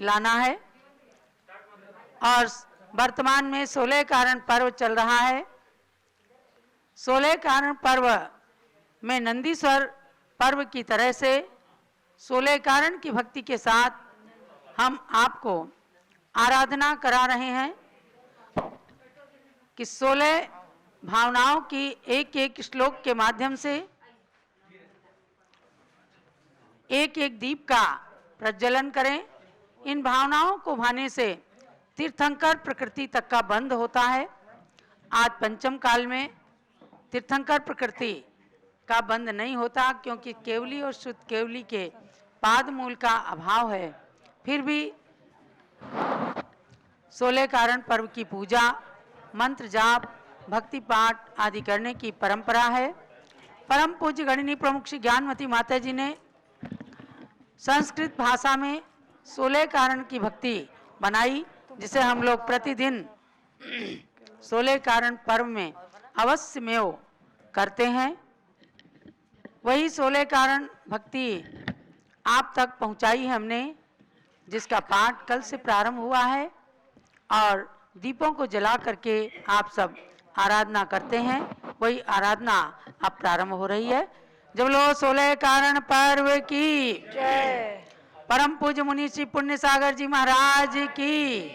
लाना है। और वर्तमान में 16 कारण पर्व चल रहा है। 16 कारण पर्व में नंदीश्वर पर्व की तरह से 16 कारण की भक्ति के साथ हम आपको आराधना करा रहे हैं कि 16 भावनाओं की एक एक श्लोक के माध्यम से एक एक दीप का प्रज्वलन करें। इन भावनाओं को भाने से तीर्थंकर प्रकृति तक का बंध होता है। आज पंचम काल में तीर्थंकर प्रकृति का बंध नहीं होता, क्योंकि केवली और शुद्ध केवली के पाद मूल का अभाव है। फिर भी 16 कारण पर्व की पूजा, मंत्र जाप, भक्ति पाठ आदि करने की परंपरा है। परम पूज्य गणिनी प्रमुख श्री ज्ञानमती माता जी ने संस्कृत भाषा में 16 कारण की भक्ति बनाई, जिसे हम लोग प्रतिदिन 16 कारण पर्व में अवश्य में करते हैं। वही 16 कारण भक्ति आप तक पहुंचाई है हमने, जिसका पाठ कल से प्रारंभ हुआ है और दीपों को जला करके आप सब आराधना करते हैं। वही आराधना अब प्रारंभ हो रही है। जब लो 16 कारण पर्व की जय। परम पूज्य मुनि श्री पुण्य सागर जी महाराज की,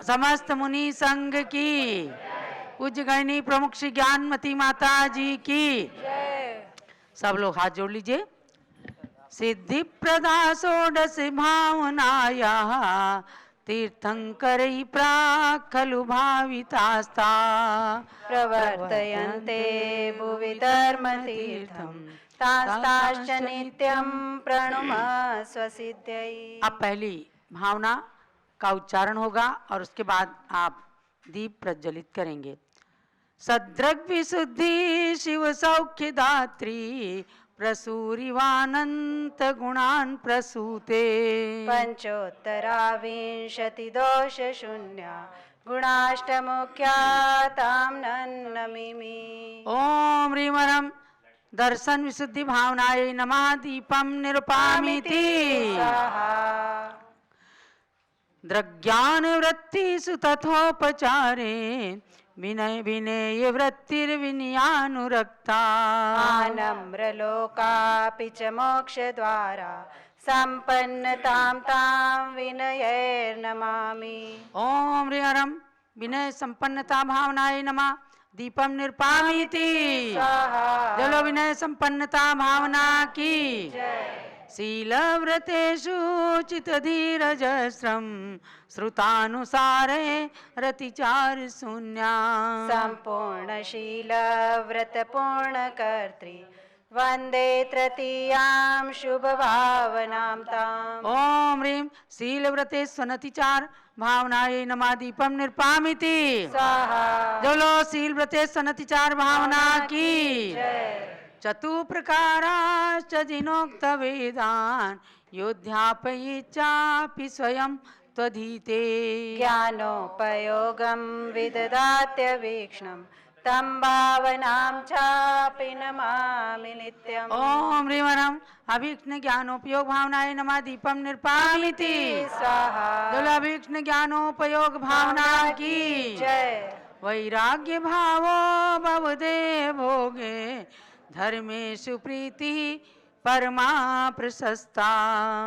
समस्त मुनि संघ की, पूज्य गणिनी प्रमुख श्री ज्ञानमती माता जी की। सब लोग हाथ जोड़ लीजिए। सिद्धि प्रदा षोडश भावनाया तीर्थंकर प्राक् खलु भावितास्ता प्रवर्तयन्ते भुवि धर्मतीर्थं तास्ताश्च नित्यं प्रणुमस्व सिद्ध्यै। अब पहली भावना का उच्चारण होगा और उसके बाद आप दीप प्रज्वलित करेंगे। सद्रग विशुद्धि शिव सौख्य दात्री प्रसूरिवानंत गुणान प्रसूते पंचोत्तरा विंशति दोष शून्या गुणाष्टमुख्या तां नन्नमिमि। ओम ह्रीमरम दर्शन विशुद्धि भावनाय नमः। दीपम निरुपामिति द्रज्ञान वृत्तिषु तथोपचारे विनय विनेय वृत्तिर्विनयानुरक्ता आनम्रलोकापि च मोक्षद्वारा सम्पन्नतां तां विनयैर्नमामि। ओम हरिहरम विनय संपन्नता भावनाय नमः। दीपम निर्पामिति जलो विनय संपन्नता भावना की। शील व्रतेषु चित धीरज श्रम श्रुतानुसारे रतिचार शून्या संपूर्ण शील व्रत पूर्ण कर्त्री वंदे तृतीयां शुभ भावनां ताम्। ओम ह्रीं शील व्रते स्वनतिचार भावनाये नमः। दीपम निर्पामिति जलो शील व्रते स्वनतिचार भावना की। चतु प्रकाराश्च जिनोक्त वेदान् योध्यापयि चापि स्वयं त्वधीते ज्ञानोपयोगं विददात्य वीक्ष्णं तं भावनां चापि नमामि नित्यम्। ओम ह्रीमरम अभीक्ष्ण ज्ञानोपयोग भावनाय नमः। दीपम निर्पामिति जलो अभीक्ष्ण ज्ञानोपयोग भावना की। वैराग्य भावो भवदे भोगे धर्मेषु प्रीति परमा प्रशस्ता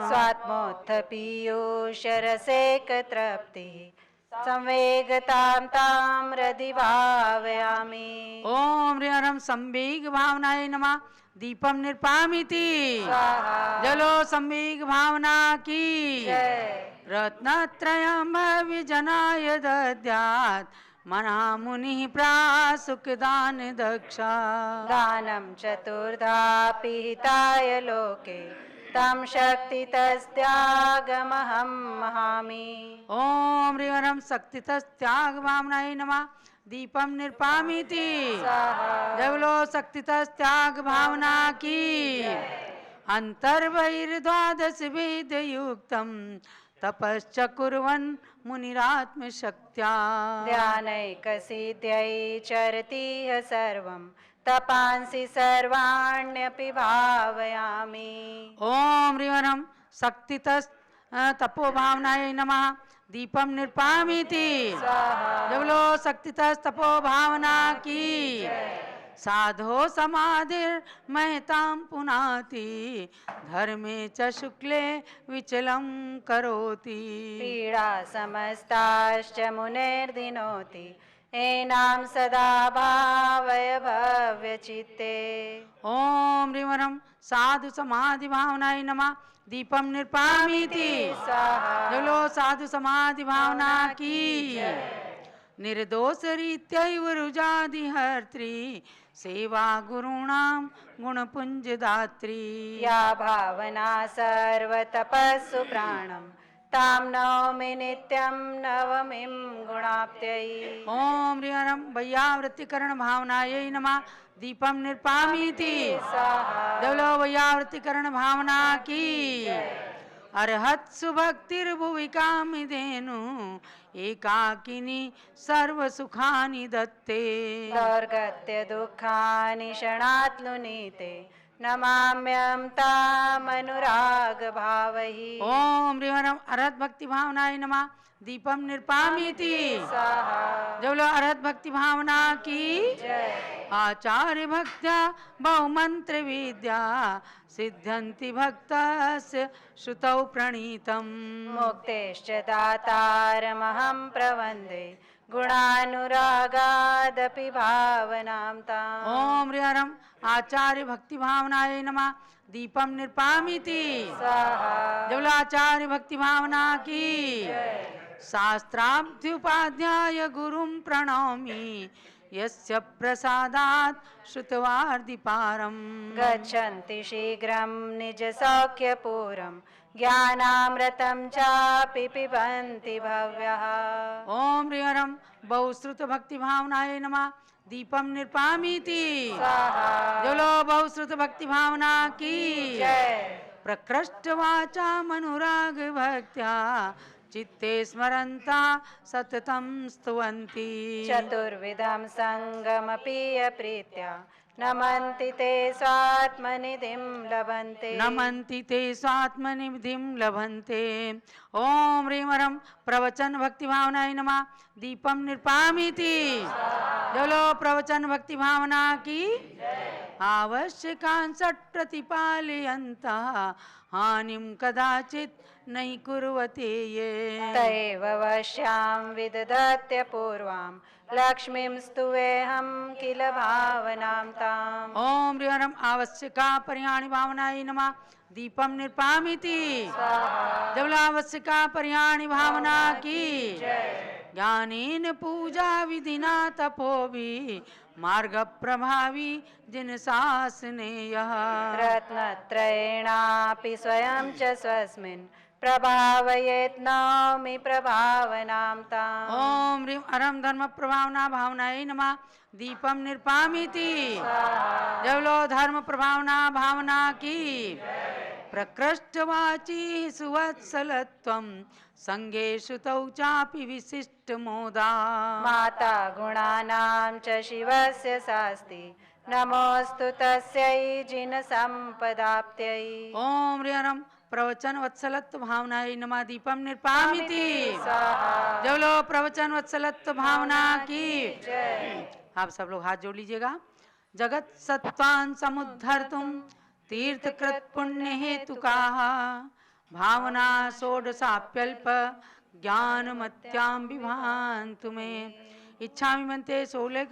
स्वात्मोत्थ पीयूषरसेक तृप्तिः संवेगतां तां हृदि भावयामि। ओम ह्रीहरम संवेग भावनाय नमः। दीपम निर्पामिति जलो संवेग भावना की। रत्नत्रयं विजनाय दद्यात् मना मुनि प्रासुकदान दक्षा दानं चतुर्धा पिहिताय लोके तं शक्तितस्त्यागमहं महामि। ओम ह्रीहरम शक्तितस्त्याग भावनाय नमः। दीपम निर्पामिति जवलो शक्तितस्त्याग भावना की। अंतर्बहिर्द्वादश वेद युक्तम तपश्च कुर्वन् मुनिरात्मशक्त्या ध्यानैकसिद्ध्यै चरतीह सर्वं तपांसि सर्वाण्यपि भावयामि। ओम ह्रीहरम शक्तितस् तपो भावनाय नमः दीपम निर्पामीति जय बोलो शक्तितस तपो भावना की साधो समाधिर महतां पुनाति धर्मे च शुक्ले विचलं करोति पीडा समस्ताश्च मुनेर्दिनोति एनां सदा भावय भव्यचित्ते ओम ह्रीं साधु समाधि भावनाय नमः दीपम निर्पामीति बोलो साधु समाधि भावना की निर्दोष रीत्यैव रुजादिहर्त्री सेवा गुरूणां गुणपुंज दात्री या भावना सर्वतपस्सु प्राणं तां नौमि नित्यं नवमीं गुणाप्त्यै ओम ह्रीं वैयावृत्तिकरण भावनायै नमः दीपम निर्पामीति बोलो वैयावृत्तिकरण भावना की अर्हत सुभक्तिर्भुवि कामिधेनु एकाकिनी सर्व सुखानि दत्ते दौर्गत्य दुःखानि क्षणात्लुनीते नमाम्यं तामनुराग भावहि ओम ह्रीं अर्हत भक्ति भावनाय नमः दीपम निर्पामीति जय बोलो अर्हत भक्ति भावना की आचार्य भक्त्या बहुमंत्र विद्या सिद्ध्यन्ति भक्तस्य श्रुतौ प्रणीतम् मुक्तेश्च दातारमहं प्रवन्दे गुणानुरागादपि भावनां ताम् ओम ह्रीं आचार्य भक्ति भावनाय नमः दीपम निर्पामीति जय बोलो आचार्य भक्ति भावना की शास्त्राभ्युपाध्याय गुरुं प्रणौमि यस्य प्रसादात् श्रुतवार्धिपारम् गच्छन्ति शीघ्रं निजसौख्यपूरं ज्ञानामृतं चापि पिबन्ति भव्यः ओम ह्रीं बहुश्रुत भक्ति भावनाय नमः दीपम निर्पामीति जय बोलो बहुश्रुत भक्ति भावना की प्रकृष्ट वाचा मनुराग भक्त्या चित्ते स्मरन्ता सततं स्तुवन्ति चतुर्विधं सङ्गमपि प्रीत्या नमन्ति ते स्वात्मनिधिं लभन्ते नमन्ति ते स्वात्मनिधिं लभन्ते ओम ह्रीं प्रवचन भक्ति भावनाय नमः दीपम निर्पामीति जय बोलो प्रवचन भक्ति भावना की आवश्यकान् षट् प्रतिपालयन्तः हानिं कदाचित् नहि कुर्वते ये तैव वश्यां विदधत्य पूर्वां लक्ष्मीं स्तुवेऽहं किल भावनां ताम् ओम ह्रीं आवश्यका परिहानि भावनाय नमः दीपम निर्पामीति जय बोलो आवश्यका परिहानि भावना की ज्ञानेन पूजा विधिना तपोभि मार्ग प्रभावी जिन शासनेयः रत्नत्रयेणापि स्वयं च स्वस्मिन् प्रभावयेत् नौमि प्रभावनां ताम् ओम ह्रीं धर्म प्रभावना भावनाय नमः दीपम निर्पामीति जय बोलो धर्म प्रभावना भावना की प्रकृष्टवाची सुवत्सलत्वं संगेषु तौ चापि विशिष्ट मोदा माता गुणानां च शिवस्य शास्ति नमोऽस्तु तस्यै जिनसम्पदाप्त्यै ओम ह्रीं प्रवचन वत्सलत्व भावनाय नमः दीपम निर्पामीति जय बोलो प्रवचन वत्सलत्व भावना की आप सब लोग हाथ जोड़ लीजिएगा जगत सत्वान समुद्धर्तुम तीर्थकृत पुण्य हेतुकाः भावना षोडशाप्यल्प ज्ञानमत्यां विभान्तु मे इच्छामि मन्ते 16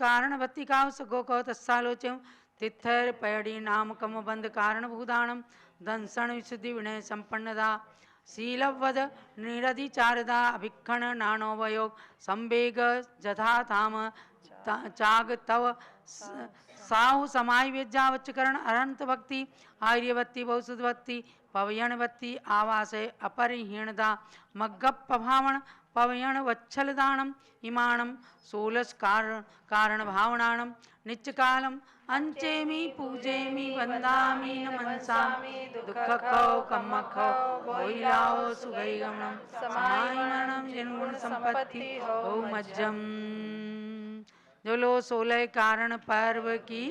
कारण भक्तिकाव सगोको तस्सालोच्यं तिथर पयडी नामकम बंध कारण भूदानम दंसन विशुद्धि विनय संपन्नदा शीलवद निरधिचारदा अभिक्षण नानोवयोग संवेग जथा धाम चाग तव साहु समाय वेज्जावच्चकरण अरंत भक्ति आर्यवत्ति बहुसुध भक्ति पवयण भक्ति आवासे अपरिहीणदा मग्गप भावण पवयण वच्छल दानम इमाणम 16 कारण भावनाणम नित्यकालम अंचेमि पूजेमि वंदामि नमनसामि दुःखखौ कम्मखौ भोइलाओ सुगैगमनम समाहिमनम जिनगुण संपत्ति हो मज्जम जो लो 16 कारण पर्व की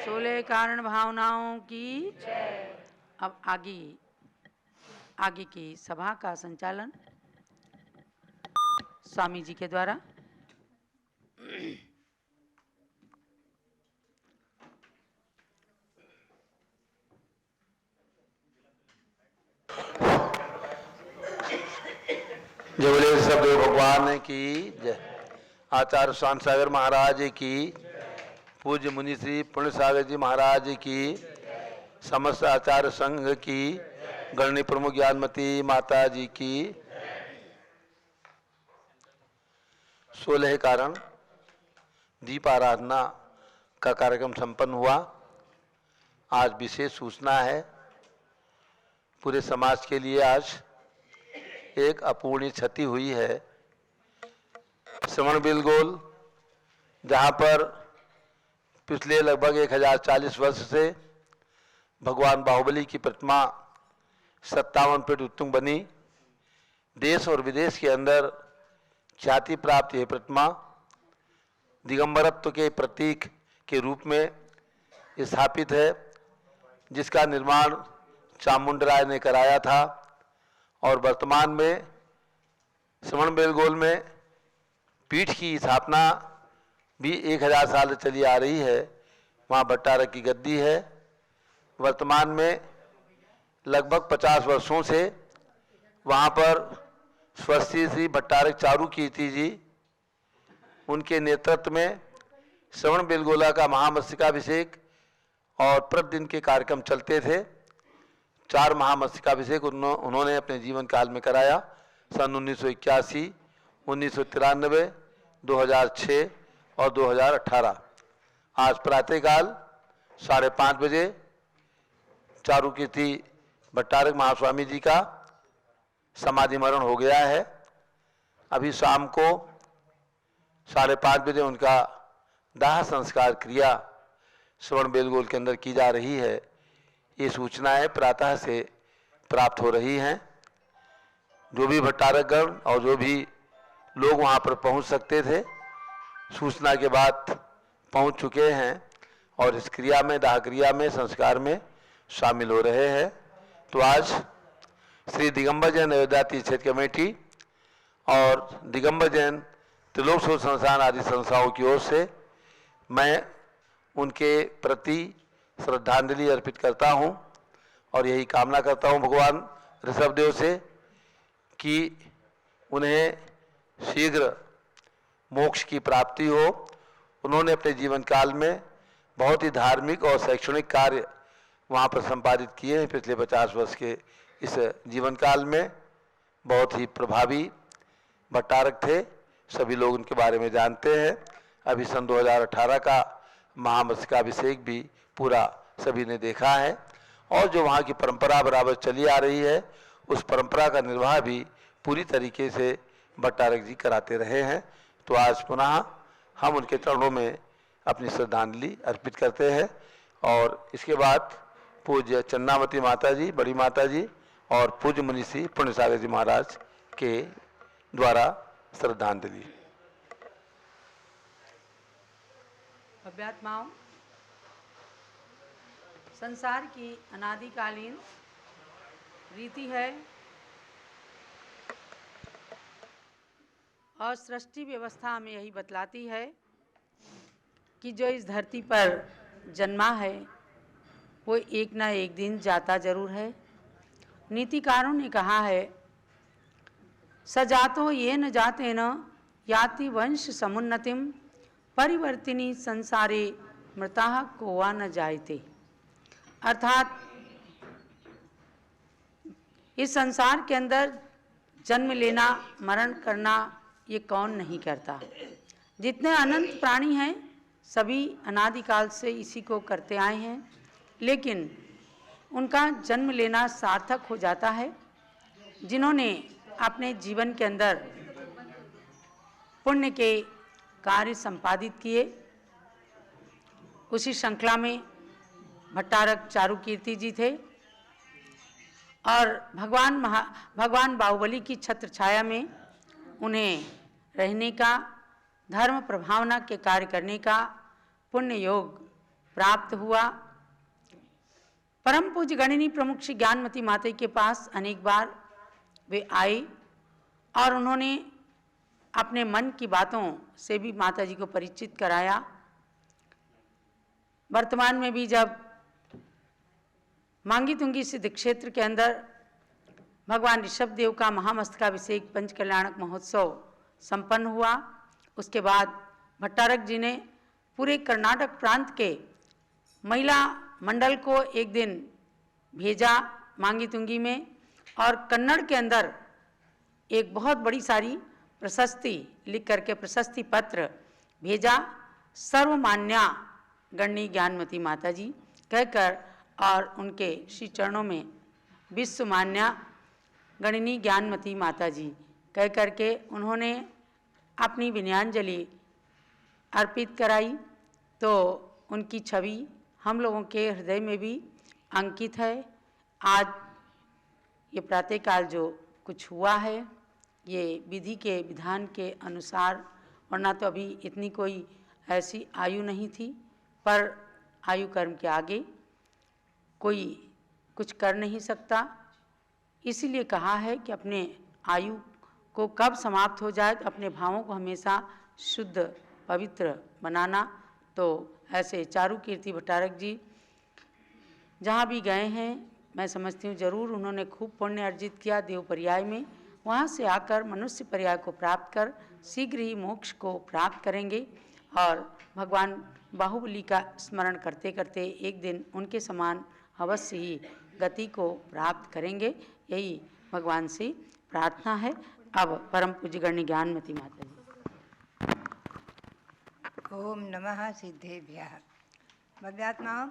16 कारण भावनाओं की अब आगे आगे की सभा का संचालन स्वामी जी के द्वारा। जय बोले ऋषभदेव भगवान की जय। आचार्य शांत सागर महाराज की, पूज्य मुनि श्री पुण्य सागर जी महाराज की, समस्त आचार्य संघ की, गणनी प्रमुख ज्ञानमती माता जी की। 16 कारण दीप आराधना का कार्यक्रम संपन्न हुआ। आज विशेष सूचना है, पूरे समाज के लिए आज एक अपूर्णीय क्षति हुई है। श्रवण बेलगोल, जहाँ पर पिछले लगभग 1040 वर्ष से भगवान बाहुबली की प्रतिमा 57 फीट उत्तुंग बनी, देश और विदेश के अंदर ख्याति प्राप्त यह प्रतिमा दिगंबरत्व के प्रतीक के रूप में स्थापित है, जिसका निर्माण चामुंडराय ने कराया था। और वर्तमान में श्रवण बेलगोल में पीठ की स्थापना भी 1000 साल से चली आ रही है। वहाँ भट्टारक की गद्दी है। वर्तमान में लगभग 50 वर्षों से वहाँ पर स्वस्ति श्री भट्टारक चारू कीर्ति जी, उनके नेतृत्व में श्रवण बेलगोला का महामस्तकाभिषेक और प्रतिदिन के कार्यक्रम चलते थे। 4 महामस्तकाभिषेक उन्होंने अपने जीवन काल में कराया। सन 1981, 1993, 2006 और 2018। आज प्रातःकाल 5:30 बजे चारू कीर्ति भट्टारक महास्वामी जी का समाधि मरण हो गया है। अभी शाम को 5:30 बजे उनका दाह संस्कार क्रिया श्रवण बेलगोल के अंदर की जा रही है। ये सूचनाएं प्रातः से प्राप्त हो रही हैं। जो भी भट्टारकगण और जो भी लोग वहाँ पर पहुँच सकते थे, सूचना के बाद पहुँच चुके हैं और इस क्रिया में, दाह क्रिया में, संस्कार में शामिल हो रहे हैं। तो आज श्री दिगंबर जैन अयोध्या तीर्थ क्षेत्र कमेटी और दिगंबर जैन त्रिलोक शोध संस्थान आदि संस्थाओं की ओर से मैं उनके प्रति श्रद्धांजलि अर्पित करता हूं और यही कामना करता हूं भगवान ऋषभदेव से कि उन्हें शीघ्र मोक्ष की प्राप्ति हो। उन्होंने अपने जीवन काल में बहुत ही धार्मिक और शैक्षणिक कार्य वहाँ पर संपादित किए हैं। पिछले 50 वर्ष के इस जीवन काल में बहुत ही प्रभावी भट्टारक थे। सभी लोग उनके बारे में जानते हैं। अभी सन 2018 का महामस्तकाभिषेक भी पूरा सभी ने देखा है और जो वहाँ की परंपरा बराबर चली आ रही है, उस परंपरा का निर्वाह भी पूरी तरीके से भट्टारक जी कराते रहे हैं। तो आज पुनः हम उनके चरणों में अपनी श्रद्धांजलि अर्पित करते हैं और इसके बाद पूज्य चन्नामती माता जी, बड़ी माता जी और पूज्य मुनि श्री पुण्य सागर जी महाराज के द्वारा श्रद्धांजलि। अभ्यात्माओं, संसार की अनादिकालीन रीति है और सृष्टि व्यवस्था हमें यही बतलाती है कि जो इस धरती पर जन्मा है वो एक ना एक दिन जाता जरूर है। नीतिकारों ने कहा है, सजातो ये न जाते न याति वंश समुन्नतिम परिवर्तिनी संसारे मृता कोवा न जायते। अर्थात इस संसार के अंदर जन्म लेना, मरण करना ये कौन नहीं करता। जितने अनंत प्राणी हैं सभी अनादिकाल से इसी को करते आए हैं, लेकिन उनका जन्म लेना सार्थक हो जाता है जिन्होंने अपने जीवन के अंदर पुण्य के कार्य संपादित किए। उसी श्रृंखला में भट्टारक चारू कीर्ति जी थे और भगवान बाहुबली की छत्र छाया में उन्हें रहने का, धर्म प्रभावना के कार्य करने का पुण्य योग प्राप्त हुआ। परम पूज्य गणिनी प्रमुख श्री ज्ञानमती माता के पास अनेक बार वे आए और उन्होंने अपने मन की बातों से भी माता जी को परिचित कराया। वर्तमान में भी जब मांगी तुंगी सिद्ध क्षेत्र के अंदर भगवान ऋषभ देव का महामस्तकाभिषेक पंच कल्याणक महोत्सव संपन्न हुआ, उसके बाद भट्टारक जी ने पूरे कर्नाटक प्रांत के महिला मंडल को एक दिन भेजा मांगी तुंगी में, और कन्नड़ के अंदर एक बहुत बड़ी सारी प्रशस्ति लिख करके प्रशस्ति पत्र भेजा, सर्वमान्या गणनी ज्ञानमती माता जी कहकर, और उनके श्री चरणों में विश्वमान्या गणनी ज्ञानमती माता जी कह करके उन्होंने अपनी विनयांजलि अर्पित कराई। तो उनकी छवि हम लोगों के हृदय में भी अंकित है। आज ये प्रातःकाल जो कुछ हुआ है ये विधि के विधान के अनुसार, वरना तो अभी इतनी कोई ऐसी आयु नहीं थी, पर आयु कर्म के आगे कोई कुछ कर नहीं सकता। इसीलिए कहा है कि अपने आयु को कब समाप्त हो जाए तो अपने भावों को हमेशा शुद्ध पवित्र बनाना। तो ऐसे चारू कीर्ति भट्टारक जी जहाँ भी गए हैं, मैं समझती हूँ जरूर उन्होंने खूब पुण्य अर्जित किया देव पर्याय में, वहाँ से आकर मनुष्य पर्याय को प्राप्त कर शीघ्र ही मोक्ष को प्राप्त करेंगे और भगवान बाहुबली का स्मरण करते करते एक दिन उनके समान अवश्य ही गति को प्राप्त करेंगे। यही भगवान से प्रार्थना है। अब परम पूज्य गणनी ज्ञानमती माता जी। ओम नमः सिद्धेभ्यः। भव्यात्माओं,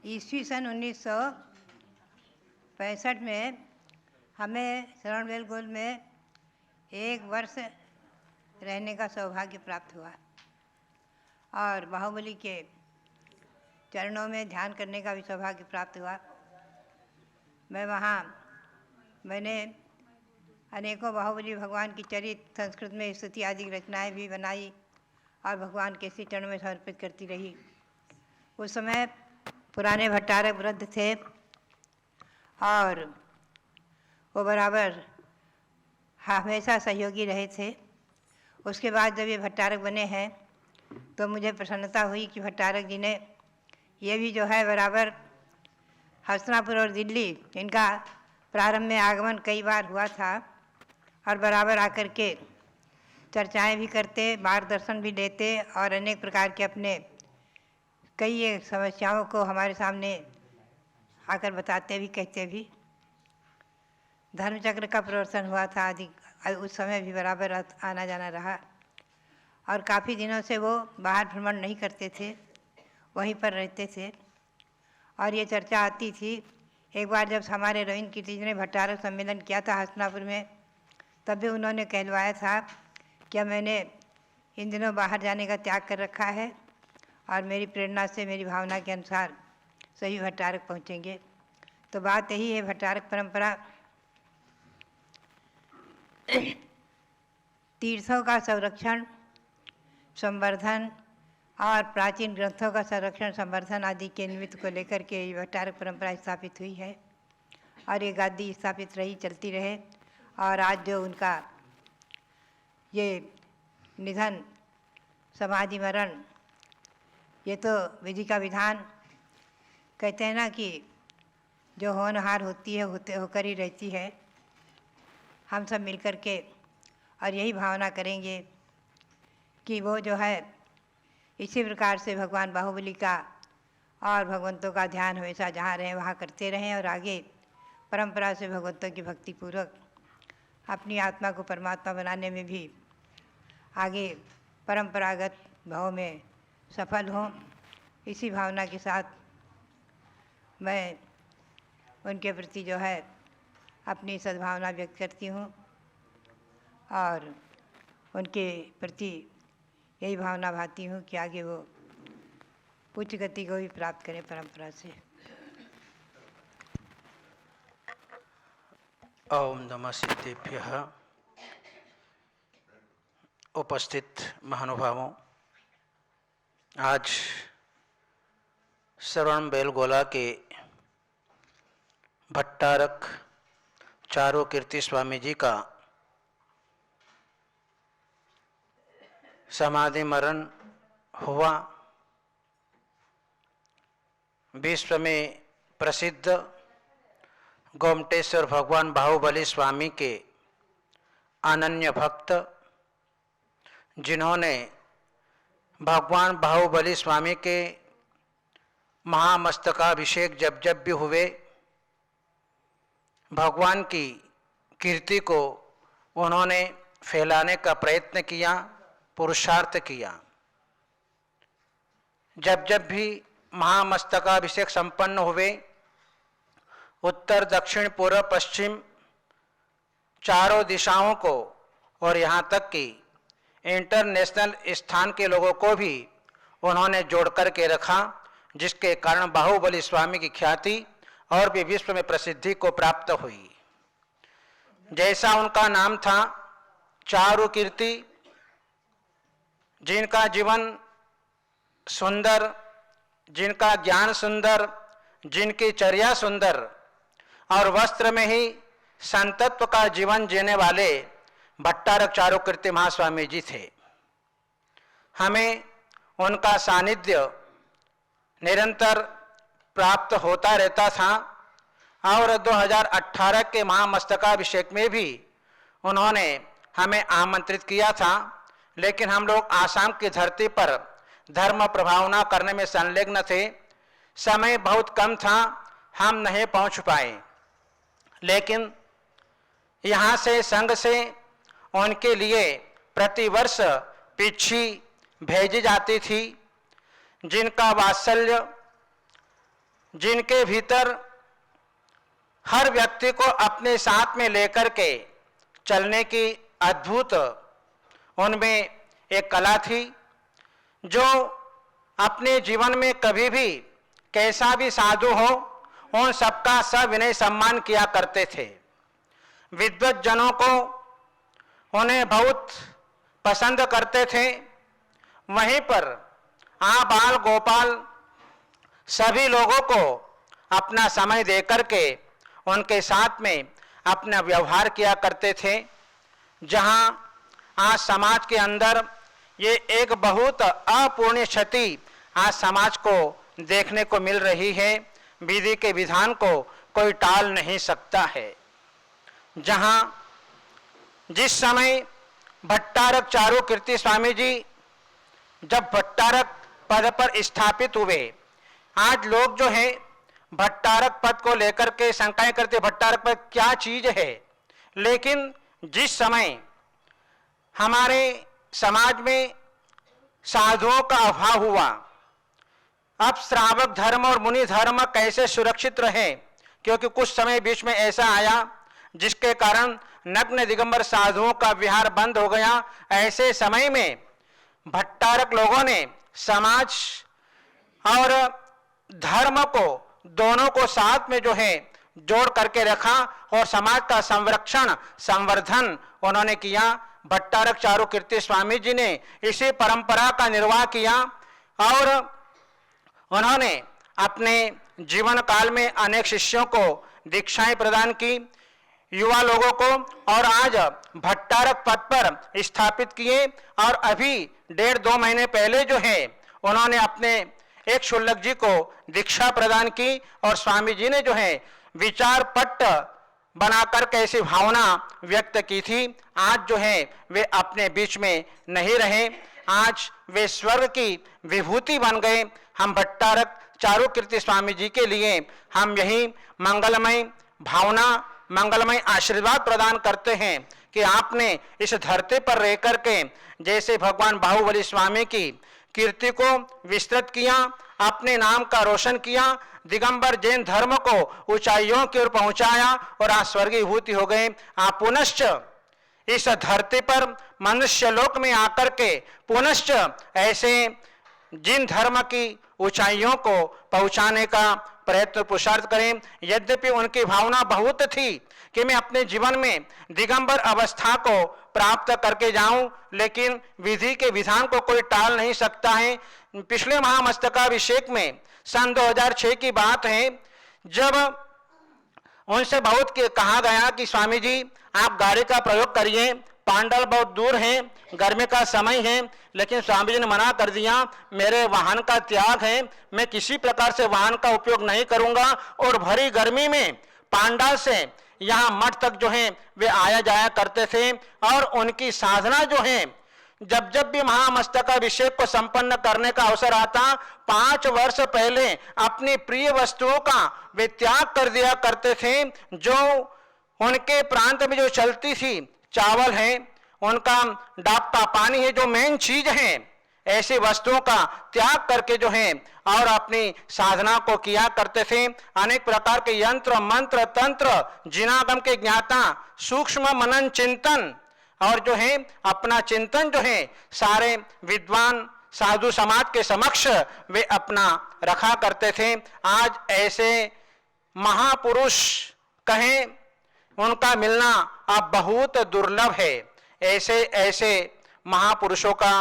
ईस्वी सन 1965 में हमें शरणबेलगोल में 1 वर्ष रहने का सौभाग्य प्राप्त हुआ और बाहुबली के चरणों में ध्यान करने का भी सौभाग्य प्राप्त हुआ। मैंने अनेकों बाहुबली भगवान की चरित संस्कृत में स्तुति आदि रचनाएं भी बनाई और भगवान के श्री चरणों में समर्पित करती रही। उस समय पुराने भट्टारक वृद्ध थे और वो बराबर हमेशा सहयोगी रहे थे। उसके बाद जब ये भट्टारक बने हैं तो मुझे प्रसन्नता हुई कि भट्टारक जी ने ये भी जो है बराबर हस्तिनापुर और दिल्ली इनका प्रारंभ में आगमन कई बार हुआ था और बराबर आकर के चर्चाएं भी करते, मार्गदर्शन भी देते और अनेक प्रकार के अपने कई समस्याओं को हमारे सामने आकर बताते भी, कहते भी। धर्मचक्र का प्रवर्तन हुआ था आदि, उस समय भी बराबर आना जाना रहा और काफ़ी दिनों से वो बाहर भ्रमण नहीं करते थे, वहीं पर रहते थे और ये चर्चा आती थी। एक बार जब हमारे रविंद्र कीर्ति जी ने भट्टारक सम्मेलन किया था हस्तिनापुर में, तब भी उन्होंने कहलवाया था कि मैंने इन दिनों बाहर जाने का त्याग कर रखा है और मेरी प्रेरणा से, मेरी भावना के अनुसार सभी भट्टारक पहुँचेंगे। तो बात यही है, भट्टारक परंपरा तीर्थों का संरक्षण, संवर्धन और प्राचीन ग्रंथों का संरक्षण, संवर्धन आदि के निमित्त को लेकर के ये भट्टारक परंपरा स्थापित हुई है और ये गादी स्थापित रही, चलती रहे। और आज जो उनका ये निधन, समाधि मरण, ये तो विधि का विधान। कहते हैं ना कि जो होनहार होती है होकर ही रहती है। हम सब मिलकर के और यही भावना करेंगे कि वो जो है इसी प्रकार से भगवान बाहुबली का और भगवंतों का ध्यान हमेशा जहाँ रहें वहाँ करते रहें और आगे परंपरा से भगवंतों की भक्ति पूर्वक अपनी आत्मा को परमात्मा बनाने में भी आगे परंपरागत भाव में सफल हों। इसी भावना के साथ मैं उनके प्रति जो है अपनी सद्भावना व्यक्त करती हूँ और उनके प्रति यही भावना भाती हूँ कि आगे वो उच्च गति को भी प्राप्त करें परंपरा से। ओम नमः सिद्धेभ्यः। उपस्थित महानुभावों, आज श्रवण बेलगोला के भट्टारक चारू कीर्ति स्वामी जी का समाधि मरण हुआ। विश्व में प्रसिद्ध गोमटेश्वर भगवान बाहुबली स्वामी के अनन्य भक्त, जिन्होंने भगवान बाहुबली स्वामी के महामस्तकाभिषेक जब भी हुए, भगवान की कीर्ति को उन्होंने फैलाने का प्रयत्न किया, पुरुषार्थ किया। जब भी महामस्तकाभिषेक संपन्न हुए, उत्तर दक्षिण पूर्व पश्चिम चारों दिशाओं को और यहाँ तक कि इंटरनेशनल स्थान के लोगों को भी उन्होंने जोड़ कर के रखा, जिसके कारण बाहुबली स्वामी की ख्याति और भी विश्व में प्रसिद्धि को प्राप्त हुई। जैसा उनका नाम था चारु कीर्ति, जिनका जीवन सुंदर, जिनका ज्ञान सुंदर, जिनकी चर्या सुंदर और वस्त्र में ही संतत्व का जीवन जीने वाले भट्टारक चारू कीर्ति महास्वामी जी थे। हमें उनका सानिध्य निरंतर प्राप्त होता रहता था और 2018 के महामस्तकाभिषेक में भी उन्होंने हमें आमंत्रित किया था, लेकिन हम लोग आसाम की धरती पर धर्म प्रभावना करने में संलग्न थे। समय बहुत कम था, हम नहीं पहुंच पाए, लेकिन यहाँ से संघ से उनके लिए प्रतिवर्ष पिच्छी भेजी जाती थी, जिनका वात्सल्य, जिनके भीतर हर व्यक्ति को अपने साथ में लेकर के चलने की अद्भुत उनमें एक कला थी, जो अपने जीवन में कभी भी कैसा भी साधु हो, उन सबका सविनय सम्मान किया करते थे। विद्वत जनों को उन्हें बहुत पसंद करते थे। वहीं पर बाल गोपाल सभी लोगों को अपना समय देकर के उनके साथ में अपना व्यवहार किया करते थे। जहां आज समाज के अंदर ये एक बहुत अपूर्णीय क्षति आज समाज को देखने को मिल रही है, विधि के विधान को कोई टाल नहीं सकता है। जहां जिस समय भट्टारक चारू कीर्ति स्वामी जी जब भट्टारक पद पर स्थापित हुए, आज लोग जो है भट्टारक पद को लेकर के शंकाएं करते, भट्टारक पद क्या चीज है। लेकिन जिस समय हमारे समाज में साधुओं का अभाव हुआ, अब श्रावक धर्म और मुनि धर्म कैसे सुरक्षित रहे, क्योंकि कुछ समय बीच में ऐसा आया जिसके कारण नग्न दिगंबर साधुओं का विहार बंद हो गया। ऐसे समय में भट्टारक लोगों ने समाज और धर्म को दोनों को साथ में जो है जोड़ करके रखा और समाज का संरक्षण संवर्धन उन्होंने किया। भट्टारक चारू कीर्ति स्वामी जी ने इसी परंपरा का निर्वाह किया और उन्होंने अपने जीवन काल में अनेक शिष्यों को दीक्षाएं प्रदान की, युवा लोगों को, और आज भट्टारक पद पर स्थापित किए। और अभी 1.5-2 महीने पहले जो है उन्होंने अपने एक शुल्लक जी को दीक्षा प्रदान की और स्वामी जी ने जो है विचार पट्ट बनाकर कैसी भावना व्यक्त की थी। आज जो है वे अपने बीच में नहीं रहे, आज वे स्वर्ग की विभूति बन गए। हम भट्टारक चारू कीर्ति स्वामी जी के लिए हम यही मंगलमय भावना, मंगलमय आशीर्वाद प्रदान करते हैं कि आपने इस धरती पर रह करके जैसे भगवान बाहुबली स्वामी की कीर्ति को विस्तृत किया, अपने नाम का रोशन किया, दिगंबर जैन धर्म को ऊंचाइयों की ओर पहुंचाया और आज स्वर्गीय विभूति हो गए। आप पुनश्च इस धरती पर मनुष्य लोक में आकर के पुनश्च ऐसे जिन धर्म की ऊंचाइयों को पहुंचाने का प्रयत्न पुरुषार्थ करें। यद्यपि उनकी भावना बहुत थी कि मैं अपने जीवन में दिगंबर अवस्था को प्राप्त करके जाऊं, लेकिन विधि के विधान को कोई टाल नहीं सकता है। पिछले महामस्तकाभिषेक में सन 2006 की बात है, जब उनसे बहुत कहा गया कि स्वामी जी आप गाड़ी का प्रयोग करिए, पांडल बहुत दूर हैं, गर्मी का समय है, लेकिन स्वामी जी ने मना कर दिया, मेरे वाहन का त्याग है, मैं किसी प्रकार से वाहन का उपयोग नहीं करूंगा। और भरी गर्मी में पांडाल से यहाँ मठ तक जो है वे आया जाया करते थे। और उनकी साधना जो है, जब जब भी महामस्तकाभिषेक को संपन्न करने का अवसर आता, 5 वर्ष पहले अपनी प्रिय वस्तुओं का वे त्याग कर दिया करते थे। जो उनके प्रांत में जो चलती थी, चावल है, उनका डाबका पानी है, जो मेन चीज है, ऐसी वस्तुओं का त्याग करके जो है और अपनी साधना को किया करते थे। अनेक प्रकार के यंत्र मंत्र तंत्र जिनागम के ज्ञाता, सूक्ष्म मनन चिंतन और जो है अपना चिंतन जो है सारे विद्वान साधु समाज के समक्ष वे अपना रखा करते थे। आज ऐसे महापुरुष कहें, उनका मिलना अब बहुत दुर्लभ है। ऐसे ऐसे महापुरुषों का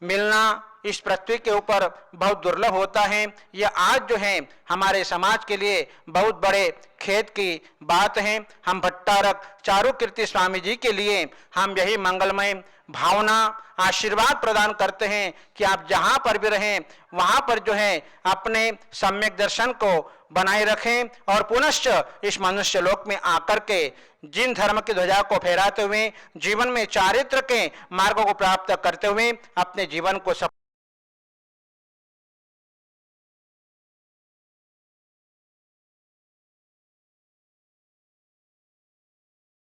मिलना इस पृथ्वी के ऊपर बहुत दुर्लभ होता है। यह आज जो है हमारे समाज के लिए बहुत बड़े खेद की बात है। हम भट्टारक चारुकीर्ति स्वामी जी के लिए हम यही मंगलमय भावना आशीर्वाद प्रदान करते हैं कि आप जहां पर भी रहें वहां पर जो है अपने सम्यक दर्शन को बनाए रखें और पुनश्च इस मनुष्य लोक में आकर के जिन धर्म की ध्वजा को फहराते हुए जीवन में चारित्र के मार्गों को प्राप्त करते हुए अपने जीवन को